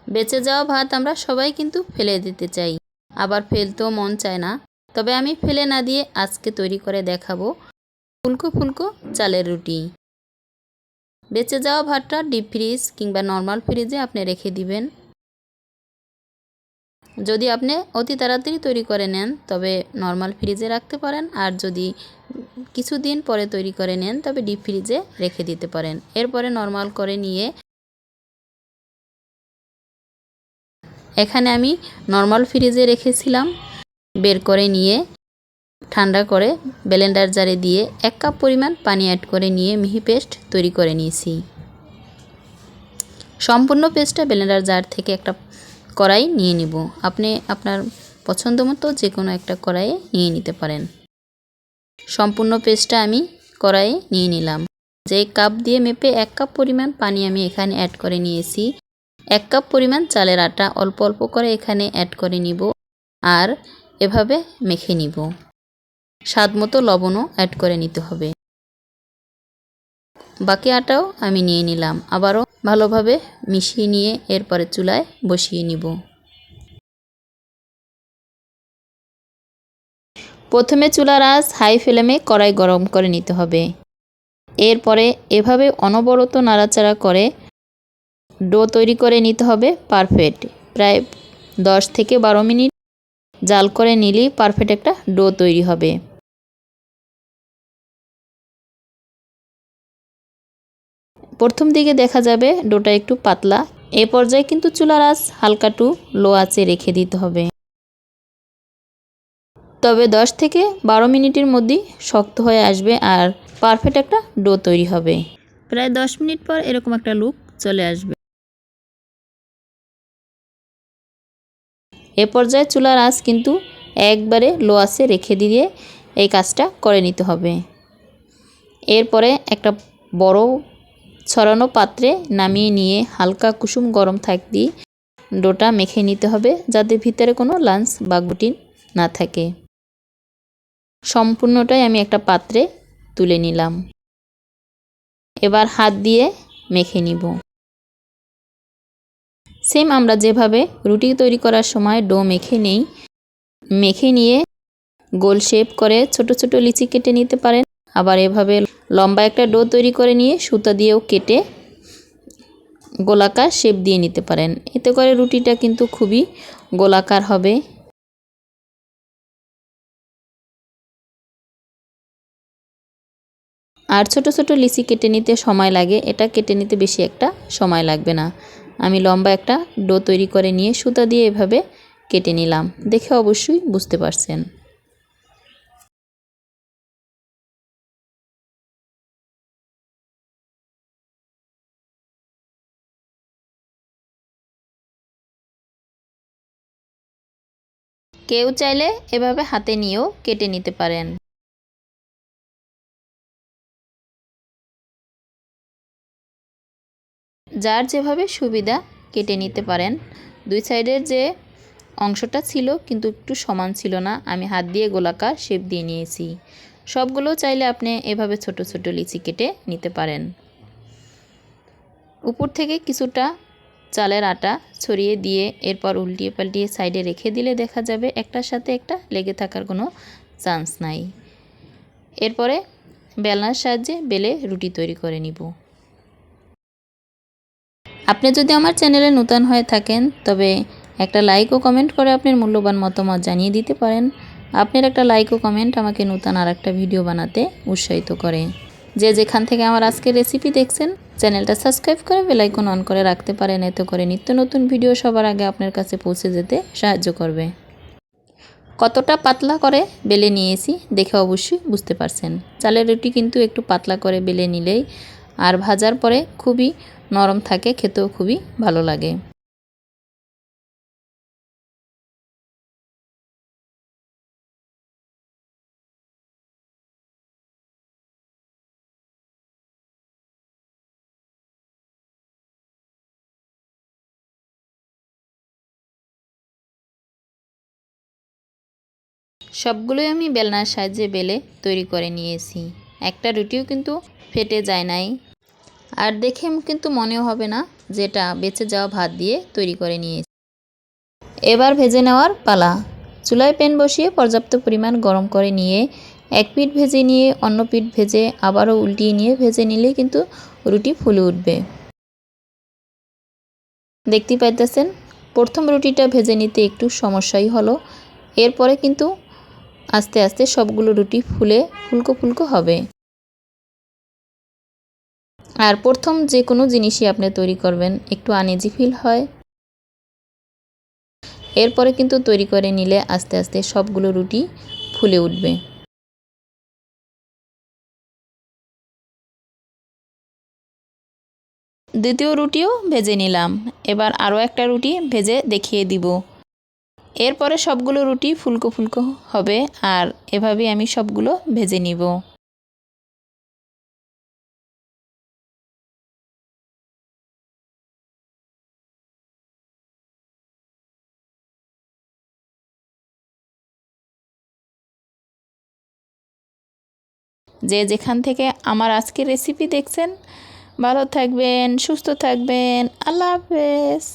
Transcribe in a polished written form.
বেঁচে যাওয়া ভাত আমরা সবাই কিন্তু ফেলে দিতে চাই, আবার ফেলতেও মন চায় না। তবে আমি ফেলে না দিয়ে আজকে তৈরি করে দেখাবো ফুলকো ফুলকো চালের রুটি। বেঁচে যাওয়া ভাতটা ডিপ ফ্রিজ কিংবা নর্মাল ফ্রিজে আপনি রেখে দিবেন। যদি আপনি অতি তাড়াতাড়ি তৈরি করে নেন তবে নর্মাল ফ্রিজে রাখতে পারেন, আর যদি কিছুদিন পরে তৈরি করে নেন তবে ডিপ ফ্রিজে রেখে দিতে পারেন। এরপরে নর্মাল করে নিয়ে এখানে আমি নর্মাল ফ্রিজে রেখেছিলাম, বের করে নিয়ে ঠান্ডা করে ব্লেন্ডার জারে দিয়ে 1 কাপ পরিমাণ পানি অ্যাড করে নিয়ে মিহি পেস্ট তৈরি করে নিয়েছি। সম্পূর্ণ পেস্টটা ব্লেন্ডার জার থেকে একটা কড়াই নিয়ে নিব। আপনি আপনার পছন্দ মতো যে কোনো একটা কড়াইয়ে নিয়ে নিতে পারেন। সম্পূর্ণ পেস্টটা আমি কড়াইয়ে নিয়ে নিলাম। যে কাপ দিয়ে মেপে 1 কাপ পরিমাণ পানি আমি এখানে অ্যাড করে নিয়েছি। 1 কাপ পরিমাণ চালের আটা অল্প অল্প করে এখানে অ্যাড করে নিব আর এভাবে মেখে নিব। স্বাদ মতো লবণও অ্যাড করে নিতে হবে। বাকি আটাও আমি নিয়ে নিলাম, আবারও ভালোভাবে মিশিয়ে নিয়ে এরপরে চুলায় বসিয়ে নিব। প্রথমে চুলার আঁচ হাই ফ্লেমে কড়াই গরম করে নিতে হবে। এরপরে এভাবে অনবরত নাড়াচাড়া করে ডো তৈরি করে নিতে হবে পারফেক্ট। প্রায় 10 থেকে 12 মিনিট জাল করে নিলেই পারফেক্ট একটা ডো তৈরি হবে। প্রথম দিকে দেখা যাবে ডোটা একটু পাতলা। এই পর্যায়ে কিন্তু চুলার আঁচ হালকা টু লো আঁচে রেখে দিতে হবে। তবে 10 থেকে 12 মিনিটের মধ্যেই শক্ত হয়ে আসবে আর পারফেক্ট একটা ডো তৈরি হবে। প্রায় 10 মিনিট পর এরকম একটা লুক চলে আসবে। এ পর্যায়ে চুলার আঁচ কিন্তু একবারে লো আঁচে রেখে দিয়ে এই কাজটা করে নিতে হবে। এরপরে একটা বড় ছড়ানো পাত্রে নামিয়ে নিয়ে হালকা কুসুম গরম থাকতেই ডোটা মেখে নিতে হবে, যাতে ভিতরে কোনো লাঞ্চ বা গুটি না থাকে। সম্পূর্ণটাই আমি একটা পাত্রে তুলে নিলাম। এবার হাত দিয়ে মেখে নিব। সেম আমরা যেভাবে রুটি তৈরি করার সময় ডো মেখে নেই, মেখে নিয়ে গোল শেপ করে ছোট ছোট লিচি কেটে নিতে পারেন। আবার এভাবে লম্বা একটা ডো তৈরি করে নিয়ে সুতা দিয়েও কেটে গোলাকার শেপ দিয়ে নিতে পারেন। এতে করে রুটিটা কিন্তু খুবই গোলাকার হবে। আর ছোট ছোট লিচি কেটে নিতে সময় লাগে, এটা কেটে নিতে বেশি একটা সময় লাগবে না। আমি লম্বা একটা ডো তৈরি করে নিয়ে সুতা দিয়ে এভাবে কেটে নিলাম। দেখে অবশ্যই বুঝতে পারছেন। কেউ চাইলে এভাবে হাতে নিয়েও কেটে নিতে পারেন। যার যেভাবে সুবিধা কেটে নিতে পারেন। দুই সাইডের যে অংশটা ছিল কিন্তু একটু সমান ছিল না, আমি হাত দিয়ে গোলাকার শেপ দিয়ে নিয়েছি। সবগুলো চাইলে আপনি এভাবে ছোট ছোট লিচি কেটে নিতে পারেন। উপর থেকে কিছুটা চালের আটা ছড়িয়ে দিয়ে এরপর উল্টিয়ে পাল্টিয়ে সাইডে রেখে দিলে দেখা যাবে একটার সাথে একটা লেগে থাকার কোনো চান্স নাই। এরপরে বেলনার সাহায্যে বেলে রুটি তৈরি করে নিব। আপনি যদি আমার চ্যানেলে নতুন হয়ে থাকেন তবে একটা লাইক ও কমেন্ট করে আপনার মূল্যবান মতামত জানিয়ে দিতে পারেন। আপনার একটা লাইক ও কমেন্ট আমাকে নতুন আর একটা ভিডিও বানাতে উৎসাহিত করে। যে যেখান থেকে আমার আজকের রেসিপি দেখছেন চ্যানেলটা সাবস্ক্রাইব করে বেল আইকন অন করে রাখতে পারেন, এতে করে নিত্য নতুন ভিডিও সবার আগে আপনার কাছে পৌঁছে যেতে সাহায্য করবে। কতটা পাতলা করে বেলে নিয়েছি দেখে অবশ্যই বুঝতে পারছেন। চালের রুটি কিন্তু একটু পাতলা করে বেলে নিলেই আর ভাজার পরে খুবই নরম থাকে, খেতেও খুবই ভালো লাগে। সবগুলোই আমি বেলনার সাহায্যে বেলে তৈরি করে নিয়েছি। একটা রুটিও কিন্তু ফেটে যায় নাই। আর দেখে কিন্তু মনেও হবে না যেটা বেঁচে যাওয়া ভাত দিয়ে তৈরি করে নিয়েছি। এবার ভেজে নেওয়ার পালা। চুলায় প্যান বসিয়ে পর্যাপ্ত পরিমাণ গরম করে নিয়ে এক পিঠ ভেজে নিয়ে অন্য পিঠ ভেজে আবারও উল্টিয়ে নিয়ে ভেজে নিলেই কিন্তু রুটি ফুলে উঠবে। দেখতেই পাইতেছেন প্রথম রুটিটা ভেজে নিতে একটু সমস্যাই হলো, এরপরে কিন্তু আস্তে আস্তে সবগুলো রুটি ফুলে ফুলকো ফুলকো হবে। আর প্রথম যে কোনো জিনিসই আপনি তৈরি করবেন একটু আনইজি ফিল হয়, এরপরে কিন্তু তৈরি করে নিলে আস্তে আস্তে সবগুলো রুটি ফুলে উঠবে। দ্বিতীয় রুটিও ভেজে নিলাম, এবার আরও একটা রুটি ভেজে দেখিয়ে দিব। এরপরে সবগুলো রুটি ফুলকো ফুলকো হবে আর এভাবেই আমি সবগুলো ভেজে নিব। যে যেখান থেকে আমার আজকের রেসিপি দেখছেন ভালো থাকবেন, সুস্থ থাকবেন। আল্লাহ হাফেজ।